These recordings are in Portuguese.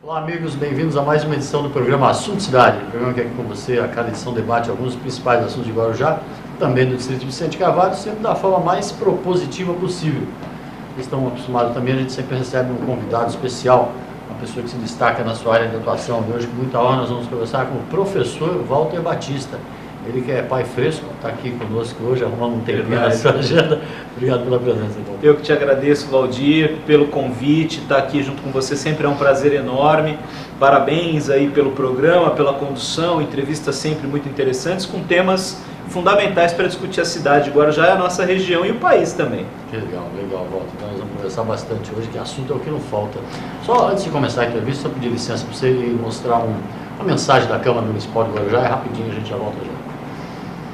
Olá amigos, bem-vindos a mais uma edição do programa Assunto Cidade, o programa que aqui com você a cada edição debate alguns dos principais assuntos de Guarujá, também do Distrito de Vicente Carvalho, sempre da forma mais propositiva possível. Vocês estão acostumados também, a gente sempre recebe um convidado especial, uma pessoa que se destaca na sua área de atuação. E hoje, com muita honra, nós vamos conversar com o professor Walter Batista. Ele que é pai fresco, está aqui conosco hoje, arrumando um tempinho na sua agenda. Obrigado pela presença, Walter. Eu que te agradeço, Valdir, pelo convite, estar aqui junto com você sempre é um prazer enorme. Parabéns aí pelo programa, pela condução, entrevistas sempre muito interessantes, com temas fundamentais para discutir a cidade de Guarujá, a nossa região e o país também. Que legal, Walter. Então nós vamos conversar bastante hoje, que assunto é o que não falta. Só antes de começar a entrevista, só pedir licença para você e mostrar uma mensagem da Câmara Municipal de Guarujá, é rapidinho, a gente já volta já.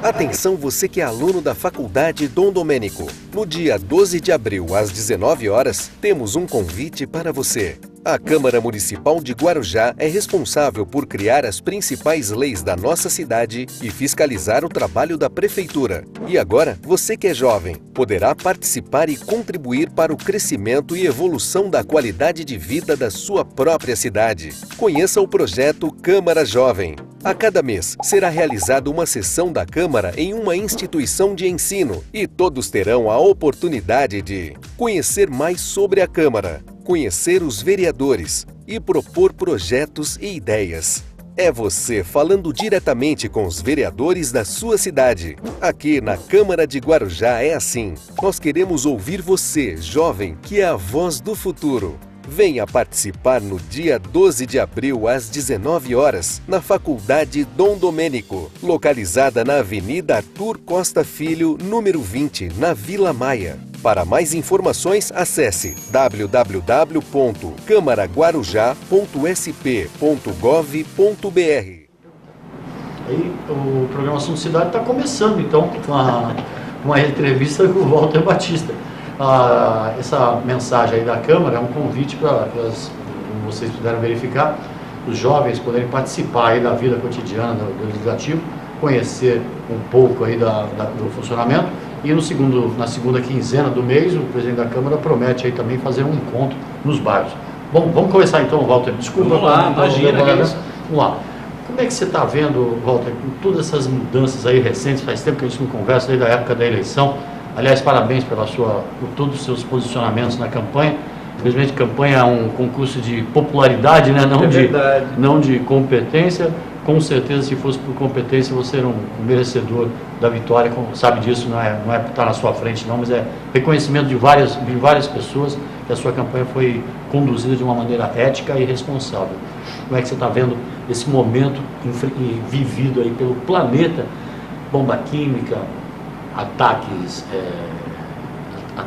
Atenção você que é aluno da Faculdade Dom Domênico. No dia 12 de abril, às 19 horas, temos um convite para você. A Câmara Municipal de Guarujá é responsável por criar as principais leis da nossa cidade e fiscalizar o trabalho da Prefeitura. E agora, você que é jovem, poderá participar e contribuir para o crescimento e evolução da qualidade de vida da sua própria cidade. Conheça o projeto Câmara Jovem. A cada mês será realizada uma sessão da Câmara em uma instituição de ensino e todos terão a oportunidade de conhecer mais sobre a Câmara, conhecer os vereadores e propor projetos e ideias. É você falando diretamente com os vereadores da sua cidade. Aqui na Câmara de Guarujá é assim. Nós queremos ouvir você, jovem, que é a voz do futuro. Venha participar no dia 12 de abril, às 19 horas, na Faculdade Dom Domênico, localizada na Avenida Arthur Costa Filho, número 20, na Vila Maia. Para mais informações, acesse www.camaraguarujá.sp.gov.br. Aí o programa Assunto Cidade está começando então com uma entrevista com o Walter Batista. Essa mensagem aí da Câmara é um convite para, como vocês puderam verificar, os jovens poderem participar aí da vida cotidiana do Legislativo, conhecer um pouco aí do funcionamento, e na segunda quinzena do mês o presidente da Câmara promete aí também fazer um encontro nos bairros. Bom, vamos começar então, Walter, desculpa. Vamos lá, imagina. Vamos lá. Como é que você está vendo, Walter, com todas essas mudanças aí recentes, faz tempo que a gente não conversa aí da época da eleição. Aliás, parabéns por todos os seus posicionamentos na campanha. Infelizmente, campanha é um concurso de popularidade, né? Não de competência. Com certeza, se fosse por competência, você era um merecedor da vitória. Sabe disso, não é estar na sua frente, não, mas é reconhecimento de várias pessoas que a sua campanha foi conduzida de uma maneira ética e responsável. Como é que você está vendo esse momento vivido aí pelo planeta? Bomba química, ataques à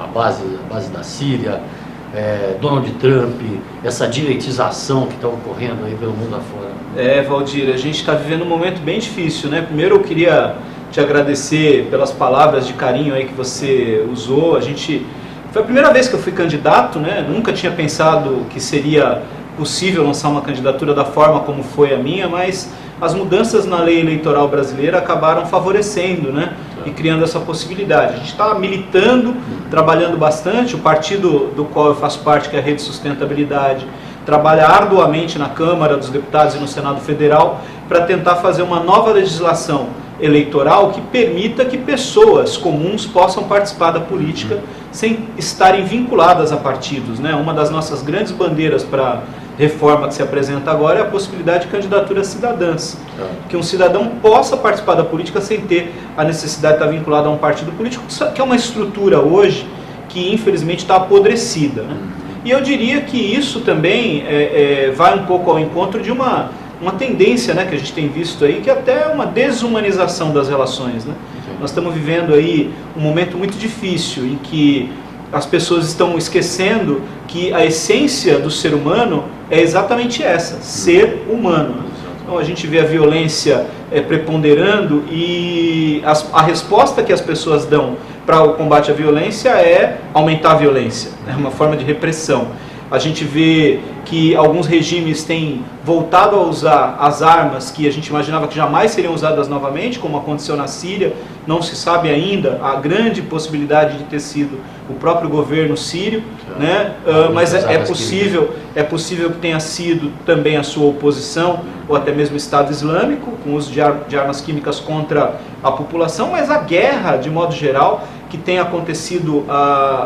base da Síria, Donald Trump, essa direitização que está ocorrendo aí pelo mundo afora. Valdir, a gente está vivendo um momento bem difícil, né? Primeiro eu queria te agradecer pelas palavras de carinho aí que você usou. Foi a primeira vez que eu fui candidato, né? Nunca tinha pensado que seria possível lançar uma candidatura da forma como foi a minha, mas as mudanças na lei eleitoral brasileira acabaram favorecendo, né, e criando essa possibilidade. A gente está militando, trabalhando bastante, o partido do qual eu faço parte, que é a Rede Sustentabilidade, trabalha arduamente na Câmara dos Deputados e no Senado Federal para tentar fazer uma nova legislação eleitoral que permita que pessoas comuns possam participar da política sem estarem vinculadas a partidos, né? Uma das nossas grandes bandeiras para reforma que se apresenta agora é a possibilidade de candidaturas cidadãs, que um cidadão possa participar da política sem ter a necessidade de estar vinculado a um partido político, que é uma estrutura hoje que infelizmente está apodrecida, né? E eu diria que isso também vai um pouco ao encontro de uma tendência, né, que a gente tem visto aí, que até é uma desumanização das relações, né? Nós estamos vivendo aí um momento muito difícil em que as pessoas estão esquecendo que a essência do ser humano é exatamente essa, ser humano. Então a gente vê a violência preponderando e a resposta que as pessoas dão para o combate à violência é aumentar a violência, é uma forma de repressão. A gente vê que alguns regimes têm voltado a usar as armas que a gente imaginava que jamais seriam usadas novamente, como aconteceu na Síria. Não se sabe ainda a grande possibilidade de ter sido o próprio governo sírio, né? Mas é possível que tenha sido também a sua oposição, ou até mesmo o Estado Islâmico, com o uso de armas químicas contra a população. Mas a guerra, de modo geral, que tem acontecido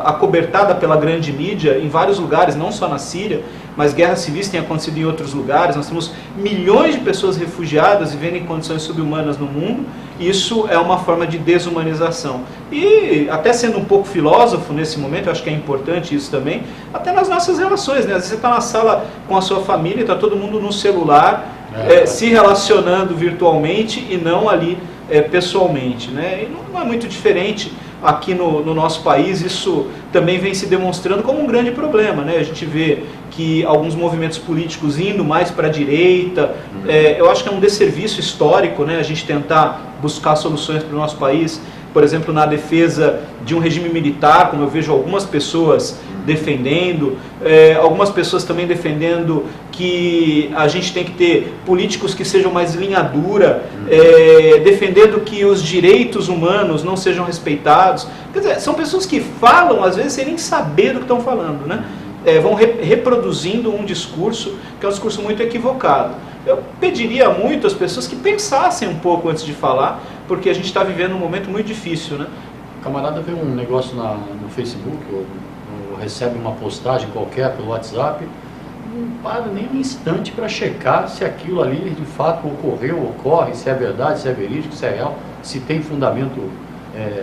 acobertada pela grande mídia em vários lugares, não só na Síria, mas guerras civis têm acontecido em outros lugares. Nós temos milhões de pessoas refugiadas vivendo em condições subhumanas no mundo. Isso é uma forma de desumanização. E até sendo um pouco filósofo nesse momento, eu acho que é importante isso também, até nas nossas relações, né? Às vezes você está na sala com a sua família e está todo mundo no celular, se relacionando virtualmente e não ali pessoalmente, né? E não é muito diferente aqui no nosso país. Isso também vem se demonstrando como um grande problema, né? A gente vê que alguns movimentos políticos indo mais para a direita, eu acho que é um desserviço histórico, né? A gente tentar buscar soluções para o nosso país, por exemplo, na defesa de um regime militar, como eu vejo algumas pessoas defendendo, algumas pessoas também defendendo que a gente tem que ter políticos que sejam mais linha dura, defendendo que os direitos humanos não sejam respeitados. Quer dizer, são pessoas que falam, às vezes, sem nem saber do que estão falando, né? Vão reproduzindo um discurso que é um discurso muito equivocado. Eu pediria muito às pessoas que pensassem um pouco antes de falar, porque a gente está vivendo um momento muito difícil, né? O camarada vê um negócio no Facebook, ou recebe uma postagem qualquer pelo WhatsApp, não para nem um instante para checar se aquilo ali de fato ocorre, se é verdade, se é verídico, se é real, se tem fundamento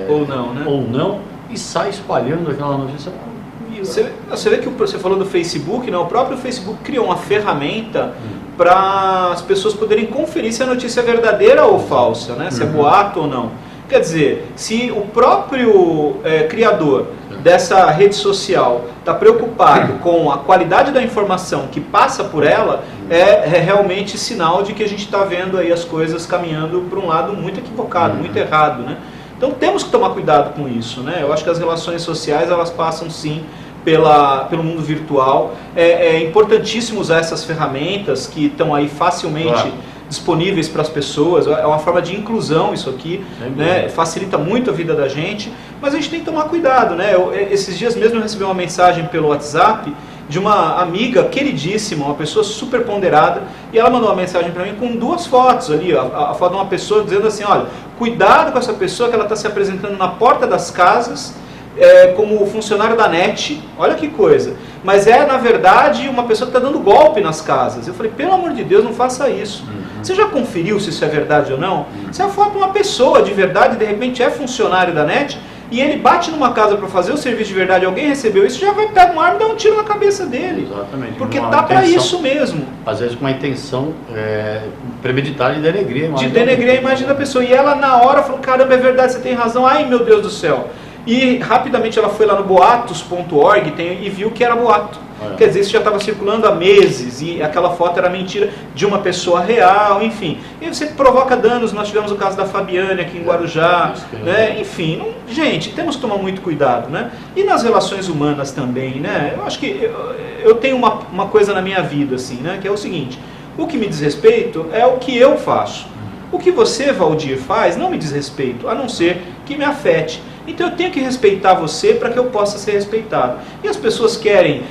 ou não, né? Ou não, e sai espalhando aquela notícia. Você vê que você falou do Facebook, né? O próprio Facebook criou uma ferramenta para as pessoas poderem conferir se a notícia é verdadeira ou falsa, né? Se é boato ou não. Quer dizer, se o próprio criador dessa rede social está preocupado com a qualidade da informação que passa por ela, é realmente sinal de que a gente está vendo aí as coisas caminhando para um lado muito equivocado, muito errado, né? Então temos que tomar cuidado com isso, né? Eu acho que as relações sociais, elas passam sim pelo mundo virtual. É importantíssimo usar essas ferramentas que estão aí facilmente disponíveis para as pessoas. É uma forma de inclusão isso aqui, né? Facilita muito a vida da gente, mas a gente tem que tomar cuidado, né? Esses dias mesmo eu recebi uma mensagem pelo WhatsApp de uma amiga queridíssima, uma pessoa super ponderada, e ela mandou uma mensagem para mim com 2 fotos ali, a foto de uma pessoa dizendo assim: olha, cuidado com essa pessoa que ela está se apresentando na porta das casas como funcionário da NET, olha que coisa, mas na verdade uma pessoa que está dando golpe nas casas. Eu falei, pelo amor de Deus, não faça isso. Você já conferiu se isso é verdade ou não? Se a foto de uma pessoa de verdade, de repente é funcionário da NET, e ele bate numa casa para fazer o serviço de verdade, alguém recebeu isso, já vai pegar uma arma e dar um tiro na cabeça dele. Exatamente. Porque tá para isso mesmo. Às vezes com uma intenção premeditada de denegrir a imagem. De denegrir a imagem da pessoa. E ela na hora falou, caramba, é verdade, você tem razão, ai meu Deus do céu. E rapidamente ela foi lá no boatos.org e viu que era boato. Quer dizer, isso já estava circulando há meses e aquela foto era mentira de uma pessoa real, enfim. E você provoca danos. Nós tivemos o caso da Fabiane aqui em Guarujá, né? Enfim, gente, temos que tomar muito cuidado, né? E nas relações humanas também, né? Eu acho que eu tenho uma coisa na minha vida, assim, né? Que é o seguinte: o que me diz respeito é o que eu faço. O que você, Valdir, faz não me diz respeito, a não ser que me afete. Então eu tenho que respeitar você para que eu possa ser respeitado. E as pessoas querem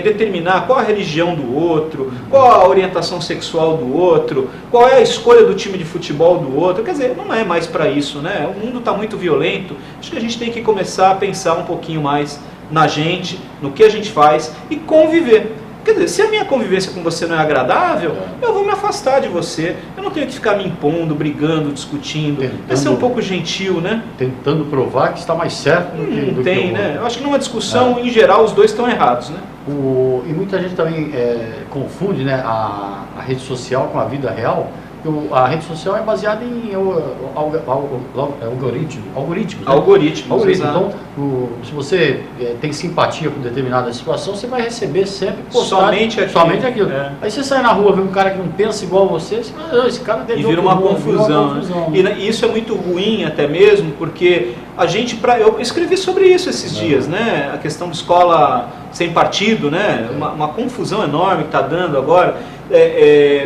determinar qual a religião do outro, qual a orientação sexual do outro, qual é a escolha do time de futebol do outro. Quer dizer, não é mais para isso, né? O mundo está muito violento. Acho que a gente tem que começar a pensar um pouquinho mais na gente, no que a gente faz e conviver. Quer dizer, se a minha convivência com você não é agradável, eu vou me afastar de você. Eu não tenho que ficar me impondo, brigando, discutindo. É ser um pouco gentil, né? Tentando provar que está mais certo do que não tem, né? Eu acho que numa discussão, em geral, os dois estão errados, né? E muita gente também confunde, né, a rede social com a vida real. A rede social é baseada em algoritmos. Então, se você tem simpatia por determinada situação, você vai receber sempre somente aquilo. Aí você sai na rua, vê um cara que não pensa igual você fala, esse cara deve. E vira uma confusão. Né? E isso é muito ruim até mesmo, porque eu escrevi sobre isso esses dias, né? A questão de escola sem partido, né? Uma confusão enorme que está dando agora,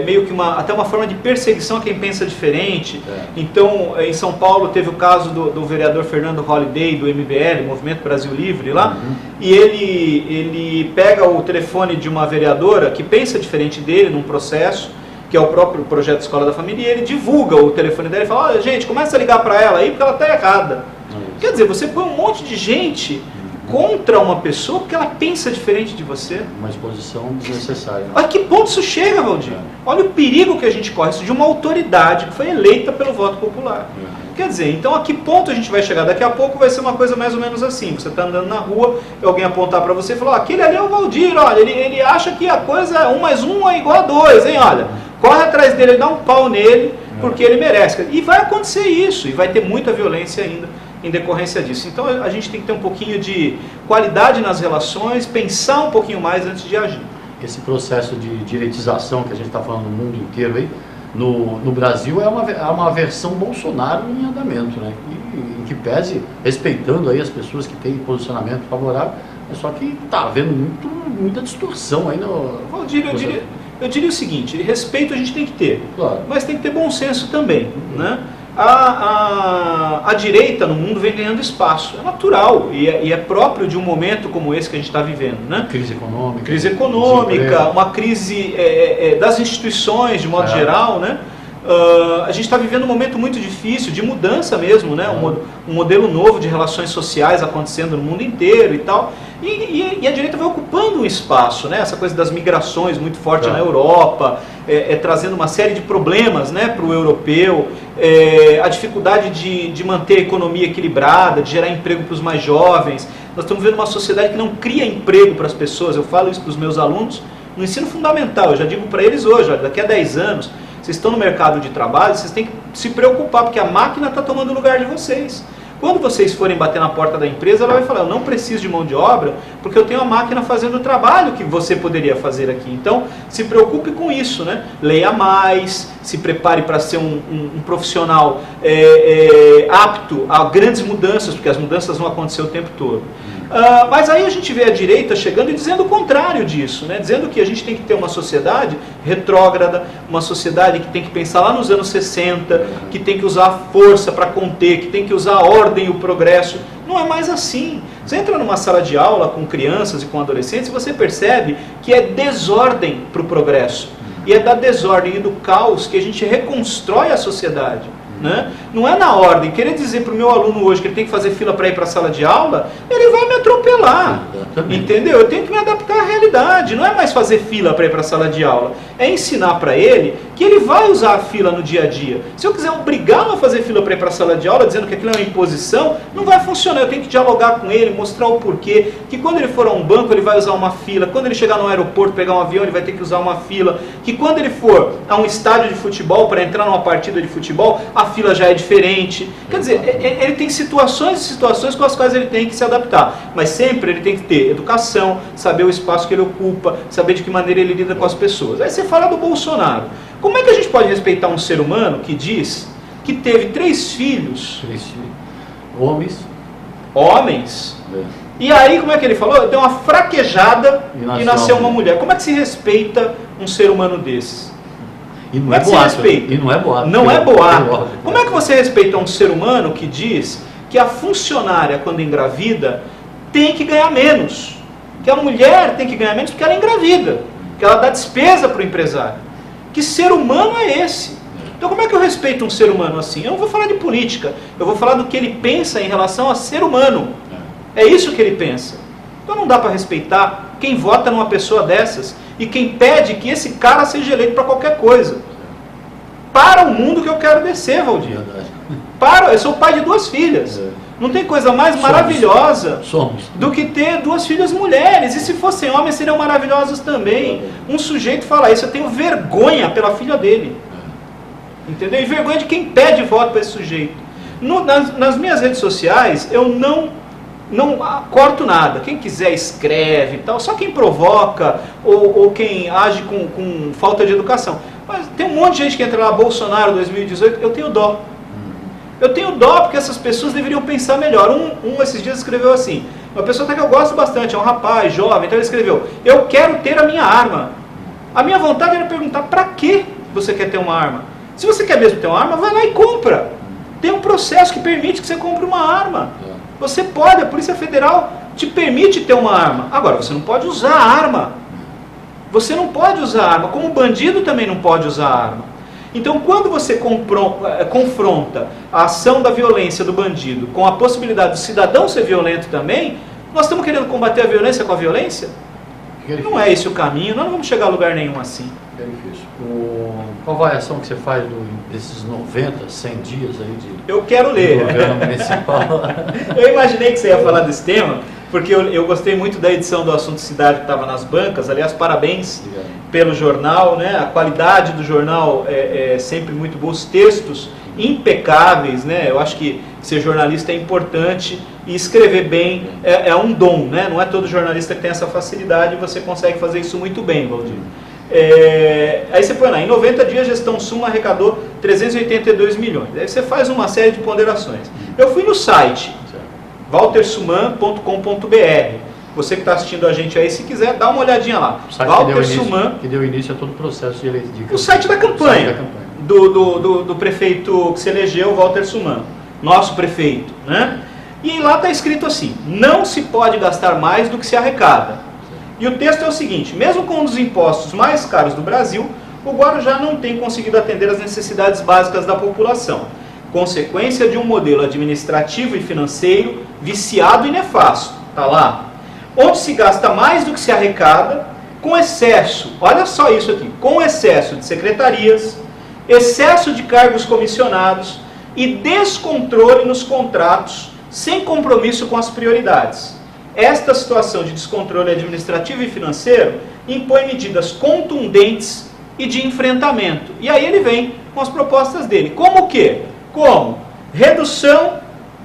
meio que até uma forma de perseguição a quem pensa diferente. Então, em São Paulo teve o caso do vereador Fernando Holliday, do MBL, Movimento Brasil Livre, lá, e ele pega o telefone de uma vereadora que pensa diferente dele num processo, que é o próprio projeto Escola da Família, e ele divulga o telefone dela e fala: olha, gente, começa a ligar para ela aí porque ela está errada. Quer dizer, você põe um monte de gente contra uma pessoa porque ela pensa diferente de você. Uma exposição desnecessária. Olha que ponto isso chega, Valdir. Olha o perigo que a gente corre, isso de uma autoridade que foi eleita pelo voto popular. Quer dizer, então a que ponto a gente vai chegar? Daqui a pouco vai ser uma coisa mais ou menos assim. Você está andando na rua, alguém apontar para você e falar: aquele ali é o Valdir, olha, ele acha que a coisa 1 mais 1 é igual a 2, hein, olha. Corre atrás dele, dá um pau nele, porque ele merece. E vai acontecer isso, e vai ter muita violência ainda em decorrência disso. Então a gente tem que ter um pouquinho de qualidade nas relações, pensar um pouquinho mais antes de agir. Esse processo de direitização que a gente está falando no mundo inteiro aí, no Brasil é uma versão Bolsonaro em andamento, né? Em que pese, respeitando aí as pessoas que têm posicionamento favorável, só que está havendo muita distorção aí no... Valdir, eu diria o seguinte: respeito a gente tem que ter, claro, mas tem que ter bom senso também, né? A direita no mundo vem ganhando espaço, é natural e é próprio de um momento como esse que a gente está vivendo, né? Crise econômica, uma crise das instituições de modo geral, né? A gente está vivendo um momento muito difícil, de mudança mesmo, né? Um modelo novo de relações sociais acontecendo no mundo inteiro e tal. E a direita vai ocupando um espaço, né? Essa coisa das migrações muito forte na Europa, trazendo uma série de problemas, né, para o europeu, a dificuldade de manter a economia equilibrada, de gerar emprego para os mais jovens. Nós estamos vendo uma sociedade que não cria emprego para as pessoas. Eu falo isso para os meus alunos no ensino fundamental, eu já digo para eles hoje: olha, daqui a 10 anos, vocês estão no mercado de trabalho, vocês têm que se preocupar, porque a máquina está tomando o lugar de vocês. Quando vocês forem bater na porta da empresa, ela vai falar: eu não preciso de mão de obra, porque eu tenho a máquina fazendo o trabalho que você poderia fazer aqui. Então, se preocupe com isso, né? Leia mais, se prepare para ser um profissional apto a grandes mudanças, porque as mudanças vão acontecer o tempo todo. Mas aí a gente vê a direita chegando e dizendo o contrário disso, né? Dizendo que a gente tem que ter uma sociedade retrógrada, uma sociedade que tem que pensar lá nos anos 60, que tem que usar a força para conter, que tem que usar a ordem e o progresso. Não é mais assim. Você entra numa sala de aula com crianças e com adolescentes e você percebe que é desordem para o progresso. E é da desordem e do caos que a gente reconstrói a sociedade. Né? Não é na ordem. Querer dizer para o meu aluno hoje que ele tem que fazer fila para ir para a sala de aula, ele vai me atropelar. Entendeu? Eu tenho que me adaptar à realidade. Não é mais fazer fila para ir para a sala de aula. É ensinar para ele que ele vai usar a fila no dia a dia. Se eu quiser obrigá-lo a fazer fila para ir para a sala de aula, dizendo que aquilo é uma imposição, não vai funcionar. Eu tenho que dialogar com ele, mostrar o porquê, que quando ele for a um banco ele vai usar uma fila, quando ele chegar no aeroporto, pegar um avião, ele vai ter que usar uma fila, que quando ele for a um estádio de futebol para entrar numa partida de futebol, a fila já é diferente. Quer dizer, ele tem situações e situações com as quais ele tem que se adaptar, mas sempre ele tem que ter educação, saber o espaço que ele ocupa, saber de que maneira ele lida com as pessoas. Aí você fala do Bolsonaro. Como é que a gente pode respeitar um ser humano que diz que teve 3 filhos? 3 filhos. Homens? E aí, como é que ele falou? Deu uma fraquejada e nasceu uma mulher. Como é que se respeita um ser humano desses? E não é boato. E não é boato. Não é boato. Como é que você respeita um ser humano que diz que a funcionária, quando engravida, tem que ganhar menos? Que a mulher tem que ganhar menos porque ela engravida, que ela dá despesa para o empresário. Que ser humano é esse? Então como é que eu respeito um ser humano assim? Eu não vou falar de política, eu vou falar do que ele pensa em relação a ser humano. É isso que ele pensa. Então não dá para respeitar quem vota numa pessoa dessas e quem pede que esse cara seja eleito para qualquer coisa. Para o mundo que eu quero descer, Valdir. Eu sou pai de 2 filhas. Não tem coisa mais maravilhosa do que ter 2 filhas mulheres. E se fossem homens, seriam maravilhosos também. Um sujeito fala isso: eu tenho vergonha pela filha dele. Entendeu? E vergonha de quem pede voto para esse sujeito. Nas minhas redes sociais, eu não corto nada. Quem quiser escreve e tal. Só quem provoca ou quem age com falta de educação. Mas tem um monte de gente que entra lá, Bolsonaro 2018, eu tenho dó. Eu tenho dó porque essas pessoas deveriam pensar melhor. Um esses dias escreveu assim, uma pessoa até que eu gosto bastante, é um rapaz jovem, então ele escreveu: eu quero ter a minha arma. A minha vontade era perguntar: para que você quer ter uma arma? Se você quer mesmo ter uma arma, vai lá e compra. Tem um processo que permite que você compre uma arma. Você pode, a Polícia Federal te permite ter uma arma. Agora, você não pode usar a arma. Você não pode usar a arma, como o bandido também não pode usar a arma. Então, quando você confronta a ação da violência do bandido com a possibilidade do cidadão ser violento também, nós estamos querendo combater a violência com a violência? Não é esse o caminho, nós não vamos chegar a lugar nenhum assim. É difícil. Qual a avaliação que você faz desses 90, 100 dias aí de... Eu quero ler. Governo municipal. Eu imaginei que você ia falar desse tema, porque eu gostei muito da edição do Assunto Cidade que estava nas bancas. Aliás, parabéns pelo jornal, né? A qualidade do jornal é sempre muito boa, os textos impecáveis, né? Eu acho que ser jornalista é importante e escrever bem é um dom, né? Não é todo jornalista que tem essa facilidade e você consegue fazer isso muito bem, Valdir. Aí você põe lá, em 90 dias a gestão Suma arrecadou 382 milhões. Aí você faz uma série de ponderações. Eu fui no site waltersuman.com.br. Você que está assistindo a gente aí, se quiser, dá uma olhadinha lá. O site Walter Suman, que deu início a todo o processo de eleição. O site da campanha, do prefeito que se elegeu, Walter Suman, nosso prefeito, né? E lá está escrito assim: não se pode gastar mais do que se arrecada. E o texto é o seguinte: mesmo com um dos impostos mais caros do Brasil, o Guarujá não tem conseguido atender às necessidades básicas da população, consequência de um modelo administrativo e financeiro viciado e nefasto, tá lá, onde se gasta mais do que se arrecada, com excesso, olha só isso aqui, com excesso de secretarias, excesso de cargos comissionados e descontrole nos contratos, sem compromisso com as prioridades. Esta situação de descontrole administrativo e financeiro impõe medidas contundentes e de enfrentamento. E aí ele vem com as propostas dele. Como o quê? Como redução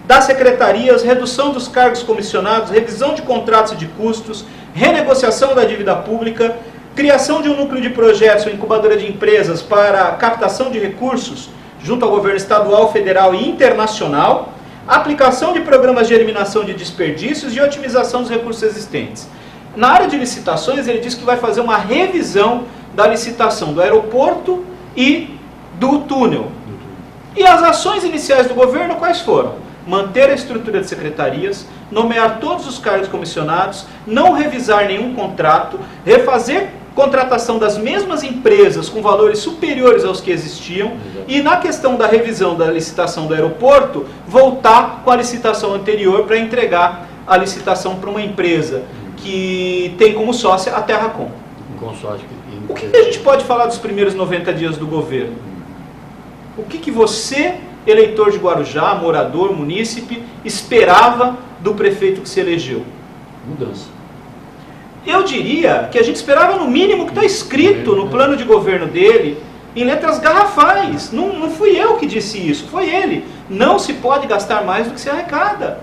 das secretarias, redução dos cargos comissionados, revisão de contratos e de custos, renegociação da dívida pública, criação de um núcleo de projetos ou incubadora de empresas para captação de recursos junto ao governo estadual, federal e internacional, aplicação de programas de eliminação de desperdícios e otimização dos recursos existentes. Na área de licitações, ele diz que vai fazer uma revisão da licitação do aeroporto e do túnel. E as ações iniciais do governo quais foram? Manter a estrutura de secretarias, nomear todos os cargos comissionados, não revisar nenhum contrato, refazer contratação das mesmas empresas com valores superiores aos que existiam e na questão da revisão da licitação do aeroporto, voltar com a licitação anterior para entregar a licitação para uma empresa que tem como sócia a Terracom. O que a gente pode falar dos primeiros 90 dias do governo? O que você, eleitor de Guarujá, morador, munícipe, esperava do prefeito que se elegeu? Mudança. Eu diria que a gente esperava no mínimo o que está escrito no plano de governo dele, em letras garrafais. Não fui eu que disse isso, foi ele. Não se pode gastar mais do que se arrecada.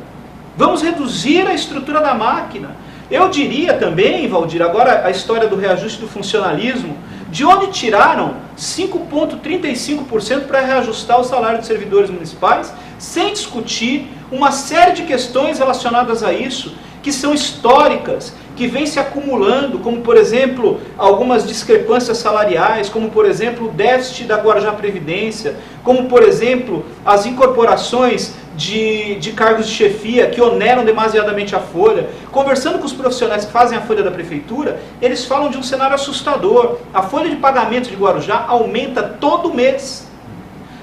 Vamos reduzir a estrutura da máquina. Eu diria também, Valdir, agora a história do reajuste do funcionalismo, de onde tiraram 5,35% para reajustar o salário dos servidores municipais, sem discutir uma série de questões relacionadas a isso, que são históricas, que vêm se acumulando, como por exemplo, algumas discrepâncias salariais, como por exemplo, o déficit da Guarujá Previdência, como por exemplo, as incorporações de cargos de chefia que oneram demasiadamente a folha. Conversando com os profissionais que fazem a folha da prefeitura, eles falam de um cenário assustador. A folha de pagamento de Guarujá aumenta todo mês.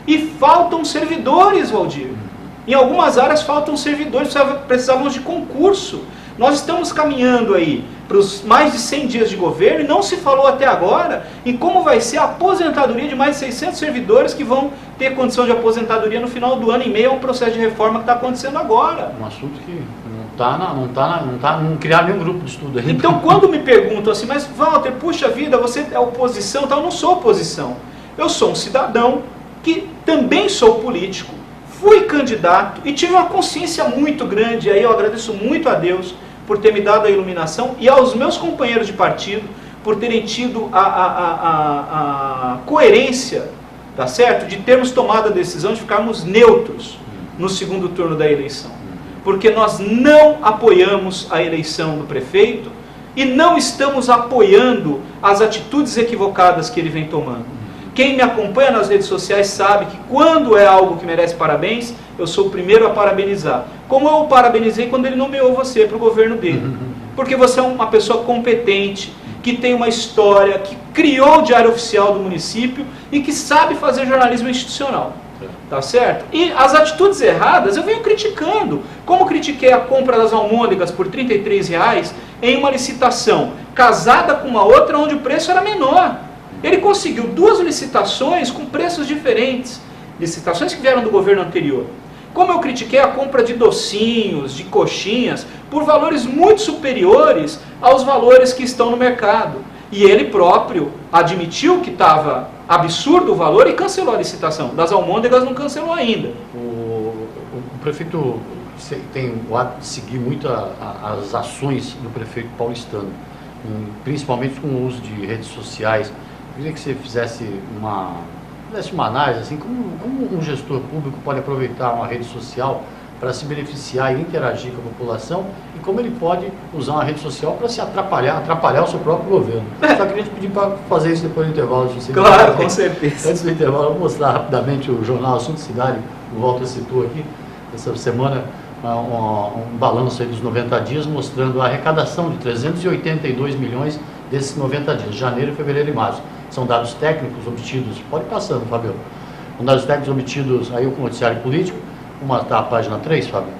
E faltam servidores, Valdir. Em algumas áreas faltam servidores, precisávamos de concurso. Nós estamos caminhando aí para os mais de 100 dias de governo e não se falou até agora em como vai ser a aposentadoria de mais de 600 servidores que vão ter condição de aposentadoria no final do ano, em meio a um processo de reforma que está acontecendo agora. Um assunto que não criaram nenhum grupo de estudo ainda. Então, quando me perguntam assim, mas Walter, puxa vida, você é oposição, tal, eu não sou oposição. Eu sou um cidadão que também sou político, fui candidato e tive uma consciência muito grande, aí eu agradeço muito a Deus por ter me dado a iluminação e aos meus companheiros de partido por terem tido a coerência tá certo? De termos tomado a decisão de ficarmos neutros no segundo turno da eleição. Porque nós não apoiamos a eleição do prefeito e não estamos apoiando as atitudes equivocadas que ele vem tomando. Quem me acompanha nas redes sociais sabe que quando é algo que merece parabéns, eu sou o primeiro a parabenizar. Como eu o parabenizei quando ele nomeou você para o governo dele. Porque você é uma pessoa competente, que tem uma história, que criou o Diário Oficial do município e que sabe fazer jornalismo institucional. Tá certo? E as atitudes erradas eu venho criticando. Como critiquei a compra das almôndegas por R$ 33,00 em uma licitação casada com uma outra onde o preço era menor. Ele conseguiu 2 licitações com preços diferentes. Licitações que vieram do governo anterior. Como eu critiquei a compra de docinhos, de coxinhas, por valores muito superiores aos valores que estão no mercado. E ele próprio admitiu que estava absurdo o valor e cancelou a licitação. Das almôndegas não cancelou ainda. O prefeito tem o hábito de seguir muito as ações do prefeito paulistano, principalmente com o uso de redes sociais. Eu queria que você fizesse uma análise, assim, como um gestor público pode aproveitar uma rede social para se beneficiar e interagir com a população, e como ele pode usar uma rede social para se atrapalhar o seu próprio governo. Só queria te pedir para fazer isso depois do intervalo. Claro, com certeza. Antes do intervalo, eu vou mostrar rapidamente o jornal Assunto Cidade, o Walter citou aqui, essa semana, um balanço aí dos 90 dias, mostrando a arrecadação de 382 milhões desses 90 dias, janeiro, fevereiro e março. São dados técnicos obtidos, pode ir passando, Fabio. São dados técnicos obtidos aí com o noticiário político. Uma está a página 3, Fábio.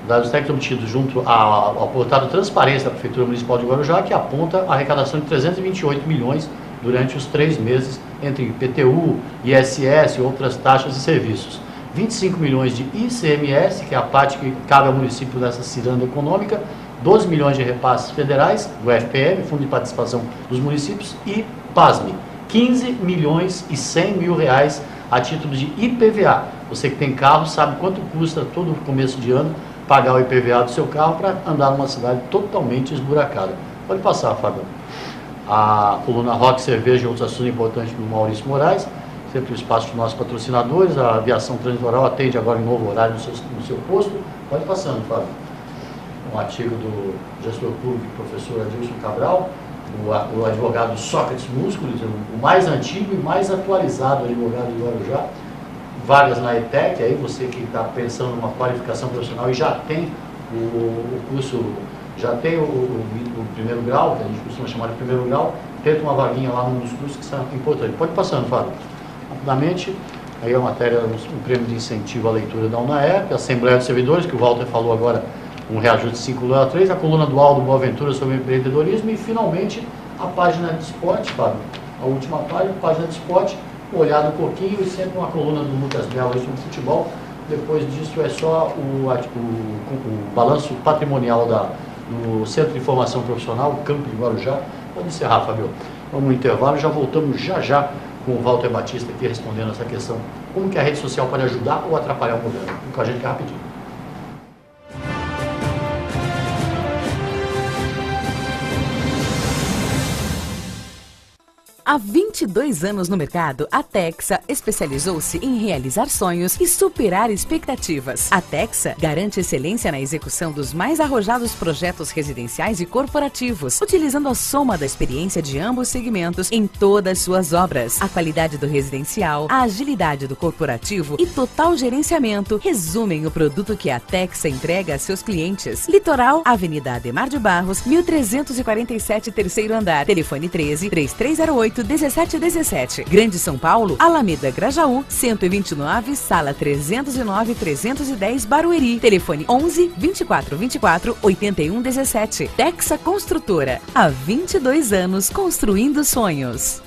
Dados técnicos obtidos junto ao portal de transparência da Prefeitura Municipal de Guarujá, que aponta a arrecadação de 328 milhões durante os 3 meses entre IPTU, ISS e outras taxas e serviços. 25 milhões de ICMS, que é a parte que cabe ao município nessa ciranda econômica, 12 milhões de repasses federais, do FPM, Fundo de Participação dos Municípios, e, pasme, 15 milhões e 100 mil reais a título de IPVA. Você que tem carro sabe quanto custa todo começo de ano pagar o IPVA do seu carro para andar numa cidade totalmente esburacada. Pode passar, Fábio. A coluna Rock, Cerveja e outros assuntos importantes do Maurício Moraes, sempre o espaço dos nossos patrocinadores. A aviação translitoral atende agora em novo horário no seu posto. Pode passando, Fábio. Um artigo do gestor público e professor Adilson Cabral, o advogado Sócrates Músculos, o mais antigo e mais atualizado advogado de Guarujá, vagas na ETEC. Aí você que está pensando numa qualificação profissional e já tem o curso, já tem o primeiro grau, que a gente costuma chamar de primeiro grau, tenta uma vaguinha lá num dos cursos que são importantes. Pode ir passando, Fábio. Rapidamente, aí a matéria, um prêmio de incentivo à leitura da UNAEP, a Assembleia de Servidores, que o Walter falou agora, um reajuste de 5,3, a coluna do Aldo Boaventura sobre empreendedorismo e, finalmente, a página de esporte, Fábio. A última página de esporte, olhado um pouquinho e sempre uma coluna do Lucas Melo sobre futebol. Depois disso é só o balanço patrimonial do Centro de Informação Profissional, o Campo de Guarujá. Pode encerrar, Fábio. Vamos no intervalo, já voltamos já com o Walter Batista aqui respondendo essa questão. Como que a rede social pode ajudar ou atrapalhar o governo? Fica com a gente rapidinho. Há 22 anos no mercado, a Texa especializou-se em realizar sonhos e superar expectativas. A Texa garante excelência na execução dos mais arrojados projetos residenciais e corporativos, utilizando a soma da experiência de ambos segmentos em todas suas obras. A qualidade do residencial, a agilidade do corporativo e total gerenciamento resumem o produto que a Texa entrega a seus clientes. Litoral, Avenida Ademar de Barros, 1347, terceiro andar. Telefone 13-3308-1717. Grande São Paulo, Alameda Grajaú, 129, sala 309-310, Barueri. Telefone 11-2424-8117. Texa Construtora. Há 22 anos construindo sonhos.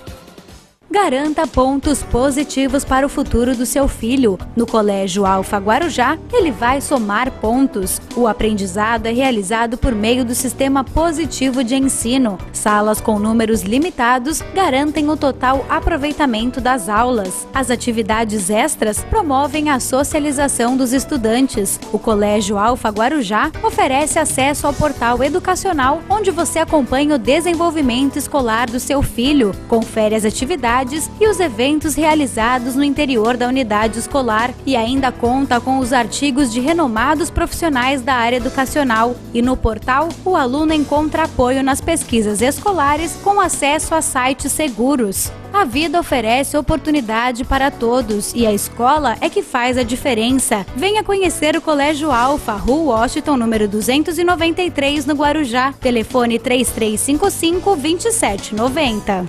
Garanta pontos positivos para o futuro do seu filho. No Colégio Alfa Guarujá, ele vai somar pontos. O aprendizado é realizado por meio do sistema positivo de ensino. Salas com números limitados garantem o total aproveitamento das aulas. As atividades extras promovem a socialização dos estudantes. O Colégio Alfa Guarujá oferece acesso ao portal educacional, onde você acompanha o desenvolvimento escolar do seu filho, confere as atividades e os eventos realizados no interior da unidade escolar e ainda conta com os artigos de renomados profissionais da área educacional. E no portal, o aluno encontra apoio nas pesquisas escolares com acesso a sites seguros. A vida oferece oportunidade para todos e a escola é que faz a diferença. Venha conhecer o Colégio Alfa, Rua Washington, número 293, no Guarujá. Telefone 3355-2790.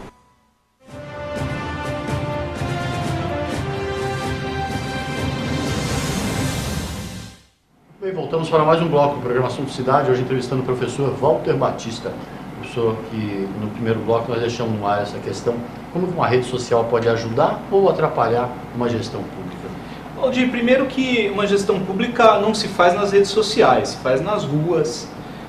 Bem, voltamos para mais um bloco do programa Assunto Cidade, hoje entrevistando o professor Walter Batista. Professor, que no primeiro bloco nós deixamos no ar essa questão, como uma rede social pode ajudar ou atrapalhar uma gestão pública? Valdir, primeiro que uma gestão pública não se faz nas redes sociais, se faz nas ruas,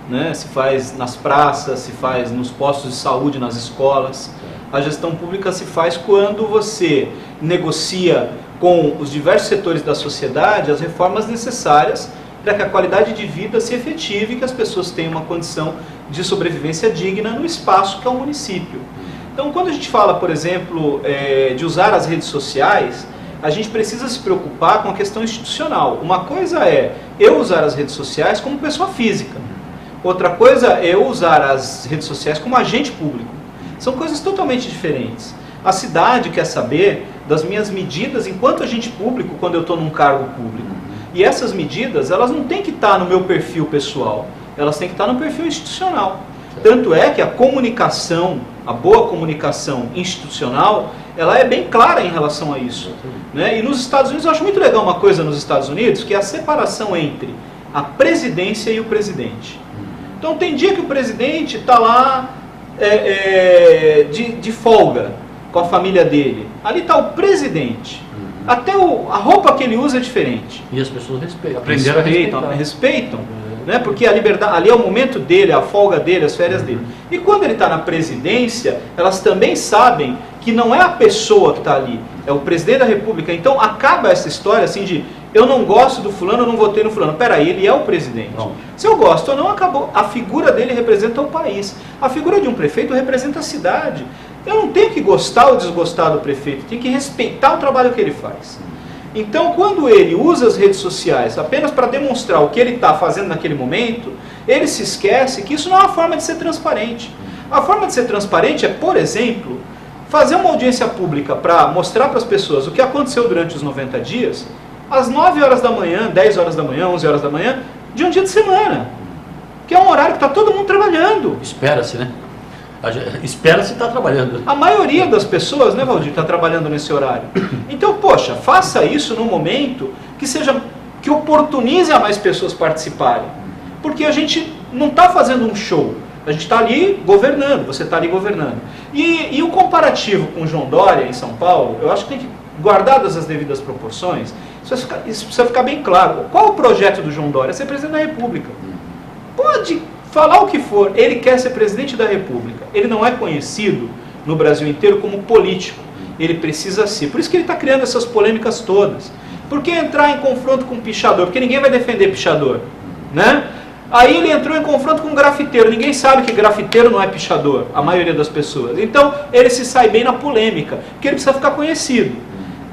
né? Se faz nas praças, se faz nos postos de saúde, nas escolas. A gestão pública se faz quando você negocia com os diversos setores da sociedade as reformas necessárias para que a qualidade de vida se efetive e que as pessoas tenham uma condição de sobrevivência digna no espaço que é o município. Então, quando a gente fala, por exemplo, de usar as redes sociais, a gente precisa se preocupar com a questão institucional. Uma coisa é eu usar as redes sociais como pessoa física. Outra coisa é eu usar as redes sociais como agente público. São coisas totalmente diferentes. A cidade quer saber das minhas medidas enquanto agente público quando eu estou num cargo público. E essas medidas, elas não têm que estar no meu perfil pessoal, elas têm que estar no perfil institucional. Tanto é que a comunicação, a boa comunicação institucional, ela é bem clara em relação a isso, né? E nos Estados Unidos, eu acho muito legal uma coisa nos Estados Unidos, que é a separação entre a presidência e o presidente. Então tem dia que o presidente está lá de folga com a família dele. Ali está o presidente. Até a roupa que ele usa é diferente. E as pessoas aprenderam a respeitam, né? Porque a liberdade, ali é o momento dele, a folga dele, as férias dele. E quando ele está na presidência, elas também sabem que não é a pessoa que está ali, é o presidente da república. Então acaba essa história assim de eu não gosto do fulano, eu não votei no fulano. Peraí, ele é o presidente. Não. Se eu gosto ou não, acabou. A figura dele representa o país. A figura de um prefeito representa a cidade. Eu não tenho que gostar ou desgostar do prefeito, tenho que respeitar o trabalho que ele faz. Então, quando ele usa as redes sociais apenas para demonstrar o que ele está fazendo naquele momento, ele se esquece que isso não é uma forma de ser transparente. A forma de ser transparente é, por exemplo, fazer uma audiência pública para mostrar para as pessoas o que aconteceu durante os 90 dias, às 9 horas da manhã, 10 horas da manhã, 11 horas da manhã, de um dia de semana. Que é um horário que está todo mundo trabalhando. Espera-se, né? Espera-se estar trabalhando. A maioria das pessoas, né, Valdir, está trabalhando nesse horário. Então, poxa, faça isso num momento que oportunize a mais pessoas participarem. Porque a gente não está fazendo um show. A gente está ali governando, você está ali governando. E o comparativo com o João Dória, em São Paulo, eu acho que tem que, guardadas as devidas proporções, isso precisa ficar bem claro. Qual o projeto do João Dória? Ser presidente da República. Pode falar o que for, ele quer ser presidente da República. Ele não é conhecido no Brasil inteiro como político. Ele precisa ser. Por isso que ele está criando essas polêmicas todas. Por que entrar em confronto com um pichador? Porque ninguém vai defender pichador, né? Aí ele entrou em confronto com um grafiteiro. Ninguém sabe que grafiteiro não é pichador, a maioria das pessoas. Então ele se sai bem na polêmica, porque ele precisa ficar conhecido,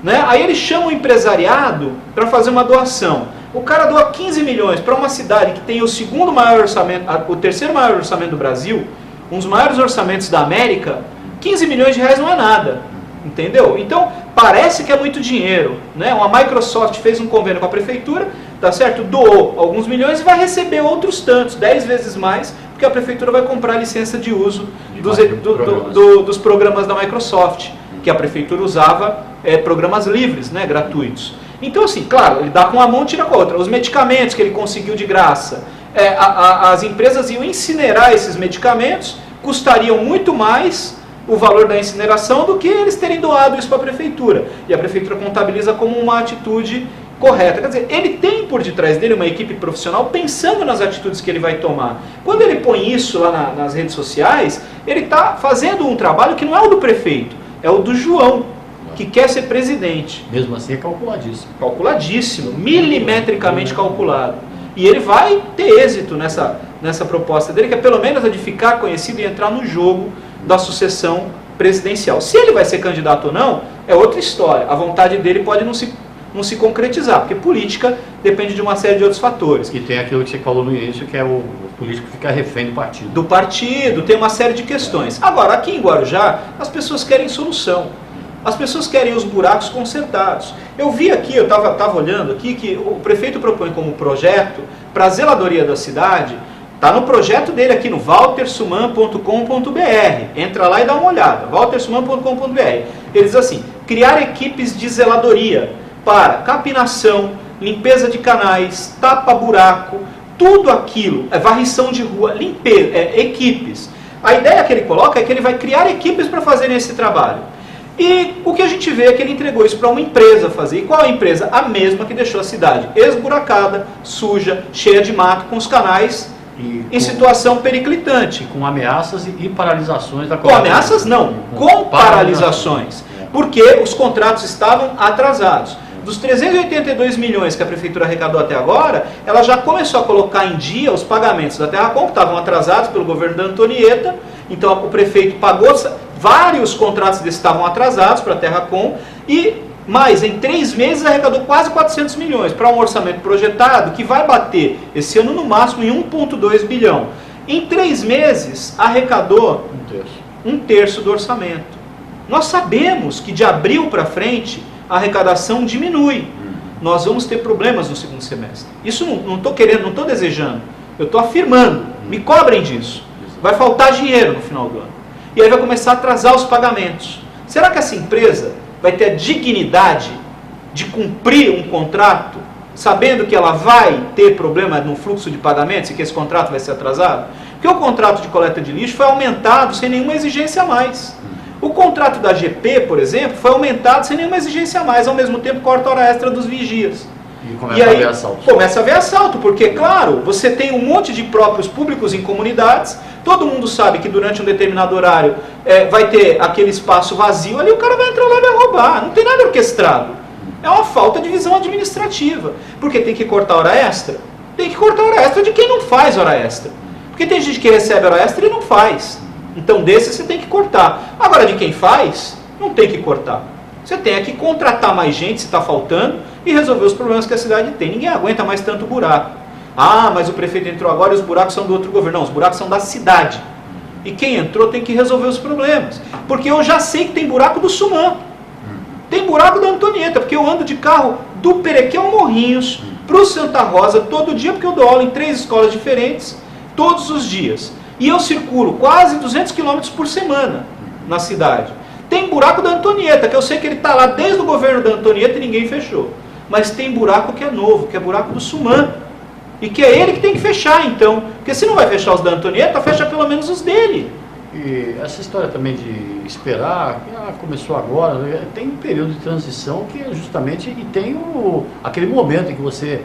né? Aí ele chama o empresariado para fazer uma doação. O cara doa 15 milhões para uma cidade que tem o segundo maior orçamento, o terceiro maior orçamento do Brasil, um dos maiores orçamentos da América. 15 milhões de reais não é nada, entendeu? Então, parece que é muito dinheiro, né? A Microsoft fez um convênio com a prefeitura, tá certo? Doou alguns milhões e vai receber outros tantos, 10 vezes mais, porque a prefeitura vai comprar a licença de uso dos programas da Microsoft, que a prefeitura usava programas livres, né? Gratuitos. Então, assim, claro, ele dá com uma mão e tira com a outra. Os medicamentos que ele conseguiu de graça, as empresas iam incinerar esses medicamentos, custariam muito mais o valor da incineração do que eles terem doado isso para a prefeitura. E a prefeitura contabiliza como uma atitude correta. Quer dizer, ele tem por detrás dele uma equipe profissional pensando nas atitudes que ele vai tomar. Quando ele põe isso lá nas redes sociais, ele está fazendo um trabalho que não é o do prefeito, é o do João, que quer ser presidente. Mesmo assim é calculadíssimo. Calculadíssimo, milimetricamente calculado. E ele vai ter êxito nessa proposta dele, que é pelo menos a de ficar conhecido e entrar no jogo da sucessão presidencial. Se ele vai ser candidato ou não, é outra história. A vontade dele pode não se concretizar, porque política depende de uma série de outros fatores. E tem aquilo que você falou no início, que é o político ficar refém do partido. Do partido, tem uma série de questões. Agora, aqui em Guarujá, as pessoas querem solução. As pessoas querem os buracos consertados. Eu vi aqui, eu estava olhando aqui, que o prefeito propõe como projeto para a zeladoria da cidade, está no projeto dele aqui no waltersuman.com.br. Entra lá e dá uma olhada, waltersuman.com.br. Ele diz assim, criar equipes de zeladoria para capinação, limpeza de canais, tapa-buraco, tudo aquilo, varrição de rua, limpeza, equipes. A ideia que ele coloca é que ele vai criar equipes para fazerem esse trabalho. E o que a gente vê é que ele entregou isso para uma empresa fazer. E qual é a empresa? A mesma que deixou a cidade esburacada, suja, cheia de mato, com os canais em situação periclitante. Com ameaças e paralisações da Com ameaças não, com paralisações. Porque os contratos estavam atrasados. Dos 382 milhões que a prefeitura arrecadou até agora, ela já começou a colocar em dia os pagamentos da Terracom, que estavam atrasados pelo governo da Antonieta. Então o prefeito pagou, vários contratos desses estavam atrasados para a Terracom, e mais, em 3 meses arrecadou quase 400 milhões, para um orçamento projetado que vai bater esse ano no máximo em 1,2 bilhão. Em 3 meses arrecadou um terço do orçamento. Nós sabemos que de abril para frente a arrecadação diminui. Nós vamos ter problemas no segundo semestre. Isso não estou querendo, não estou desejando. Eu estou afirmando. Me cobrem disso. Vai faltar dinheiro no final do ano. E aí vai começar a atrasar os pagamentos. Será que essa empresa vai ter a dignidade de cumprir um contrato, sabendo que ela vai ter problema no fluxo de pagamentos e que esse contrato vai ser atrasado? Porque o contrato de coleta de lixo foi aumentado sem nenhuma exigência a mais. O contrato da GP, por exemplo, foi aumentado sem nenhuma exigência a mais, ao mesmo tempo corta a hora extra dos vigias. E começa a haver assalto. Começa a haver assalto, porque, claro, você tem um monte de próprios públicos em comunidades, todo mundo sabe que durante um determinado horário vai ter aquele espaço vazio ali, o cara vai entrar lá e vai roubar. Não tem nada orquestrado. É uma falta de visão administrativa. Porque tem que cortar hora extra? Tem que cortar hora extra de quem não faz hora extra. Porque tem gente que recebe hora extra e não faz. Então, desse você tem que cortar. Agora, de quem faz, não tem que cortar. Você tem que contratar mais gente se está faltando e resolver os problemas que a cidade tem. Ninguém aguenta mais tanto buraco. Ah, mas o prefeito entrou agora e os buracos são do outro governo. Não, os buracos são da cidade. E quem entrou tem que resolver os problemas. Porque eu já sei que tem buraco do Suman. Tem buraco da Antonieta, porque eu ando de carro do Perequê ao Morrinhos para o Santa Rosa todo dia, porque eu dou aula em 3 escolas diferentes, todos os dias. E eu circulo quase 200 km por semana na cidade. Tem buraco da Antonieta, que eu sei que ele está lá desde o governo da Antonieta e ninguém fechou. Mas tem buraco que é novo, que é buraco do Suman. E que é ele que tem que fechar, então. Porque se não vai fechar os da Antonieta, fecha pelo menos os dele. E essa história também de esperar, começou agora, tem um período de transição que é justamente, e tem aquele momento em que você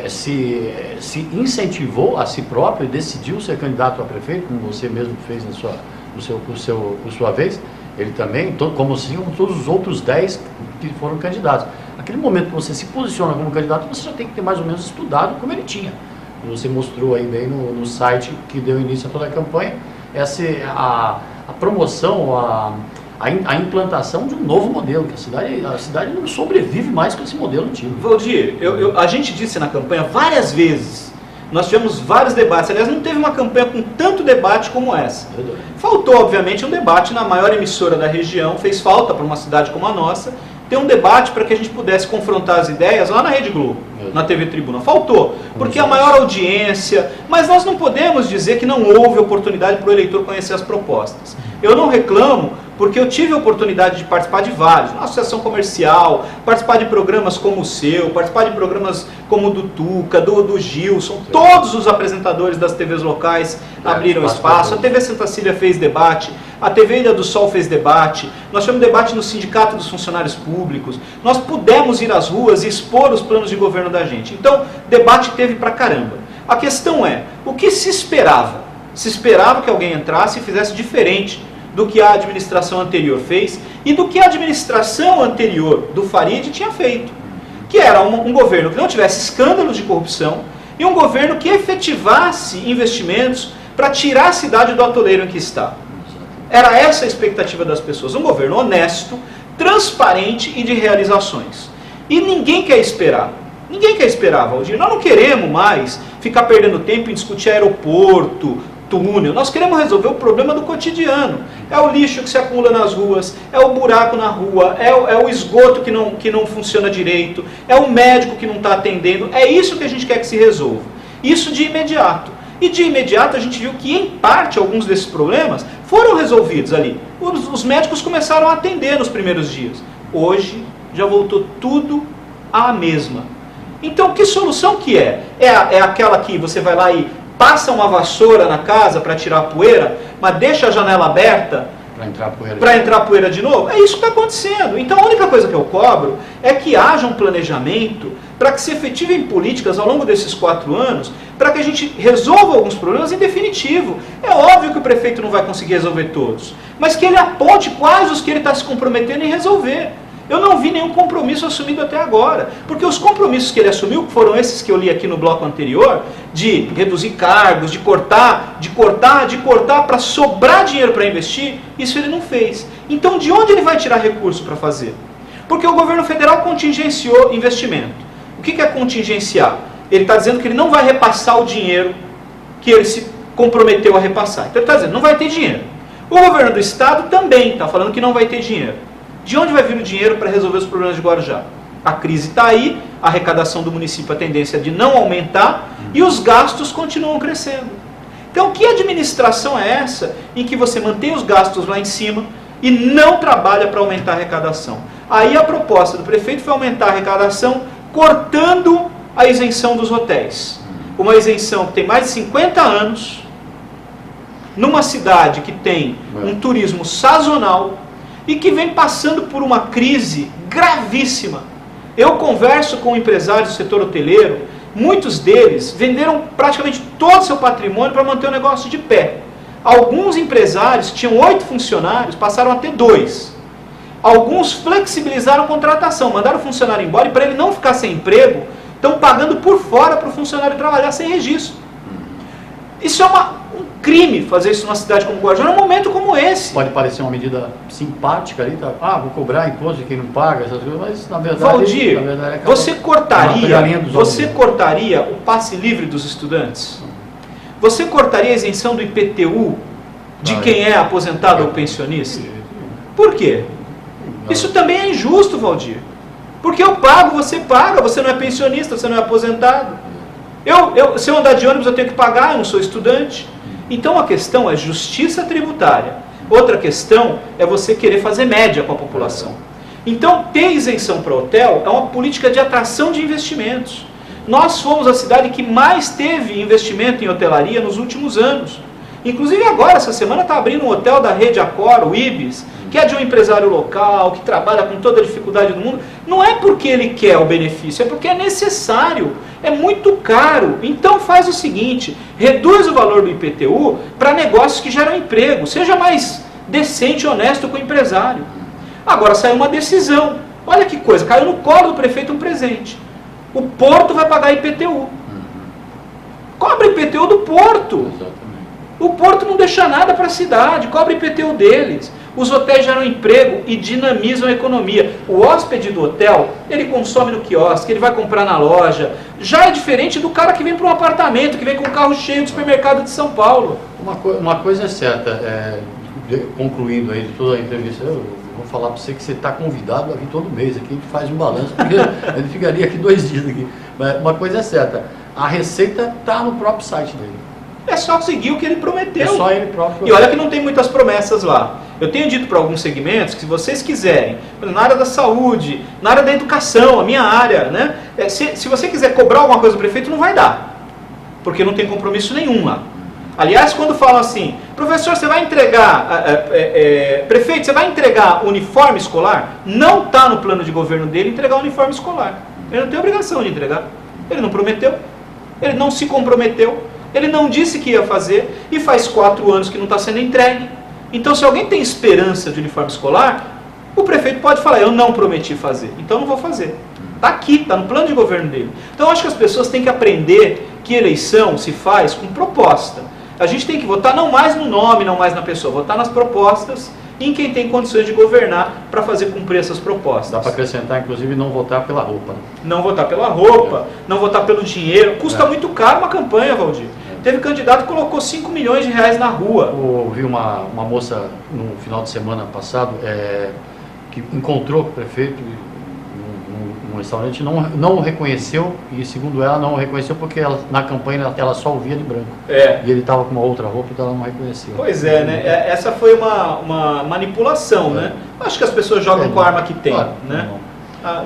se incentivou a si próprio e decidiu ser candidato a prefeito, como você mesmo fez por sua vez, ele também, como todos os outros 10 que foram candidatos. Aquele momento que você se posiciona como candidato, você já tem que ter mais ou menos estudado como ele tinha. Você mostrou aí bem no site que deu início a toda a campanha, a promoção, a implantação de um novo modelo, que a cidade não sobrevive mais com esse modelo antigo. Valdir, a gente disse na campanha várias vezes, nós tivemos vários debates, aliás, não teve uma campanha com tanto debate como essa. Faltou, obviamente, um debate na maior emissora da região, fez falta para uma cidade como a nossa, ter um debate para que a gente pudesse confrontar as ideias lá na Rede Globo, na TV Tribuna. Faltou, porque a maior audiência, mas nós não podemos dizer que não houve oportunidade para o eleitor conhecer as propostas. Eu não reclamo, porque eu tive a oportunidade de participar de vários, na associação comercial, participar de programas como o seu, participar de programas como o do Tuca, do Gilson, todos os apresentadores das TVs locais abriram espaço, a TV Santa Cília fez debate, a TV Ilha do Sol fez debate, nós tivemos debate no Sindicato dos Funcionários Públicos, nós pudemos ir às ruas e expor os planos de governo da gente. Então, debate teve pra caramba. A questão é, o que se esperava? Se esperava que alguém entrasse e fizesse diferente do que a administração anterior fez e do que a administração anterior do Farid tinha feito. Que era um governo que não tivesse escândalos de corrupção e um governo que efetivasse investimentos para tirar a cidade do atoleiro em que está. Era essa a expectativa das pessoas. Um governo honesto, transparente e de realizações. E ninguém quer esperar. Ninguém quer esperar, Valdir. Nós não queremos mais ficar perdendo tempo em discutir aeroporto, túnel. Nós queremos resolver o problema do cotidiano. É o lixo que se acumula nas ruas, é o buraco na rua, é o esgoto que não funciona direito, é o médico que não está atendendo. É isso que a gente quer que se resolva. Isso de imediato. E de imediato a gente viu que, em parte, alguns desses problemas foram resolvidos ali. Os médicos começaram a atender nos primeiros dias. Hoje já voltou tudo à mesma. Então, que solução que é? É aquela que você vai lá e passa uma vassoura na casa para tirar a poeira, mas deixa a janela aberta para entrar poeira de novo? É isso que está acontecendo. Então a única coisa que eu cobro é que haja um planejamento para que se efetivem políticas ao longo desses 4 anos, para que a gente resolva alguns problemas em definitivo. É óbvio que o prefeito não vai conseguir resolver todos, mas que ele aponte quais os que ele está se comprometendo em resolver. Eu não vi nenhum compromisso assumido até agora, porque os compromissos que ele assumiu, que foram esses que eu li aqui no bloco anterior, de reduzir cargos, de cortar para sobrar dinheiro para investir, isso ele não fez. Então de onde ele vai tirar recurso para fazer? Porque o governo federal contingenciou investimento. O que é contingenciar? Ele está dizendo que ele não vai repassar o dinheiro que ele se comprometeu a repassar. Então ele está dizendo, não vai ter dinheiro. O governo do estado também está falando que não vai ter dinheiro. De onde vai vir o dinheiro para resolver os problemas de Guarujá? A crise está aí, a arrecadação do município, a tendência é de não aumentar e os gastos continuam crescendo. Então, que administração é essa em que você mantém os gastos lá em cima e não trabalha para aumentar a arrecadação? Aí a proposta do prefeito foi aumentar a arrecadação cortando a isenção dos hotéis. Uma isenção que tem mais de 50 anos, numa cidade que tem um turismo sazonal, e que vem passando por uma crise gravíssima. Eu converso com empresários do setor hoteleiro, muitos deles venderam praticamente todo o seu patrimônio para manter o negócio de pé. Alguns empresários que tinham 8 funcionários passaram a ter 2. Alguns flexibilizaram a contratação, mandaram o funcionário embora e para ele não ficar sem emprego, estão pagando por fora para o funcionário trabalhar sem registro. Isso é um crime fazer isso numa cidade como Guarujá, num momento como esse. Pode parecer uma medida simpática ali, tá? Vou cobrar imposto de quem não paga, essas coisas, mas na verdade... Valdir, você cortaria o passe livre dos estudantes? Você cortaria a isenção do IPTU de quem é aposentado ou pensionista? Por quê? Isso também é injusto, Valdir. Porque eu pago, você não é pensionista, você não é aposentado. Se eu andar de ônibus eu tenho que pagar, eu não sou estudante. Então a questão é justiça tributária. Outra questão é você querer fazer média com a população. Então ter isenção para hotel é uma política de atração de investimentos. Nós fomos a cidade que mais teve investimento em hotelaria nos últimos anos. Inclusive agora, essa semana, está abrindo um hotel da rede Accor, o Ibis, que é de um empresário local, que trabalha com toda a dificuldade do mundo. Não é porque ele quer o benefício, é porque é necessário, é muito caro. Então faz o seguinte, reduz o valor do IPTU para negócios que geram emprego, seja mais decente e honesto com o empresário. Agora saiu uma decisão, olha que coisa, caiu no colo do prefeito um presente. O Porto vai pagar IPTU. Cobra IPTU do Porto. O Porto não deixa nada para a cidade, cobra IPTU deles. Os hotéis geram emprego e dinamizam a economia. O hóspede do hotel, ele consome no quiosque, ele vai comprar na loja. Já é diferente do cara que vem para um apartamento, que vem com um carro cheio do supermercado de São Paulo. Uma coisa é certa, concluindo aí de toda a entrevista, eu vou falar para você que você está convidado a vir todo mês aqui, a gente faz um balanço, porque ele ficaria aqui 2 dias aqui. Mas uma coisa é certa, a receita está no próprio site dele. É só seguir o que ele prometeu. É só ele próprio. E olha que não tem muitas promessas lá. Eu tenho dito para alguns segmentos que se vocês quiserem, na área da saúde, na área da educação, a minha área, né? Se você quiser cobrar alguma coisa do prefeito, não vai dar, porque não tem compromisso nenhum lá. Aliás, quando falam assim, professor, você vai entregar, prefeito, você vai entregar uniforme escolar? Não está no plano de governo dele entregar uniforme escolar. Ele não tem obrigação de entregar. Ele não prometeu, ele não se comprometeu, ele não disse que ia fazer e faz 4 anos que não está sendo entregue. Então, se alguém tem esperança de uniforme escolar, o prefeito pode falar, eu não prometi fazer, então não vou fazer. Está aqui, está no plano de governo dele. Então, eu acho que as pessoas têm que aprender que eleição se faz com proposta. A gente tem que votar não mais no nome, não mais na pessoa, votar nas propostas e em quem tem condições de governar para fazer cumprir essas propostas. Dá para acrescentar, inclusive, não votar pela roupa. Né? Não votar pela roupa, não votar pelo dinheiro. Custa muito caro uma campanha, Valdir. Teve candidato que colocou 5 milhões de reais na rua. Eu vi uma moça no final de semana passado que encontrou com o prefeito num restaurante, não o reconheceu, e segundo ela, não o reconheceu porque na campanha ela só o via de branco. E ele estava com uma outra roupa que ela não reconheceu. Pois é, né? Essa foi uma manipulação, né? Acho que as pessoas jogam com a arma que tem, né?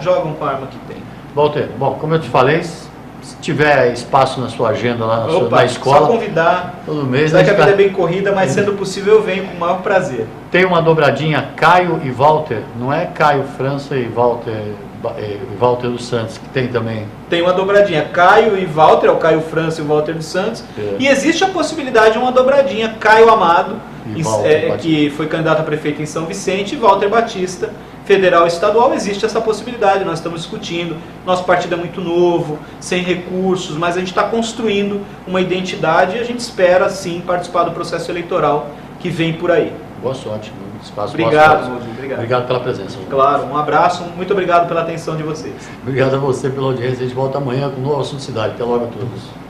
Jogam com a arma que tem. Walter, bom, como eu te falei, se tiver espaço na sua agenda lá na escola, só convidar. Todo mês. Sabe que a vida é bem corrida, mas sendo possível eu venho com o maior prazer. Tem uma dobradinha Caio e Walter, não é Caio França e Walter dos Santos, que tem também. Tem uma dobradinha Caio e Walter, é o Caio França e o Walter dos Santos. E existe a possibilidade de uma dobradinha Caio Amado, que foi candidato a prefeito em São Vicente, e Walter Batista, federal e estadual. Existe essa possibilidade, nós estamos discutindo. Nosso partido é muito novo, sem recursos, mas a gente está construindo uma identidade e a gente espera, sim, participar do processo eleitoral que vem por aí. Boa sorte no espaço. Obrigado, Valdir. Obrigado pela presença. Claro, um abraço, muito obrigado pela atenção de vocês. Obrigado a você pela audiência. A gente volta amanhã com um novo assunto de cidade. Até logo a todos.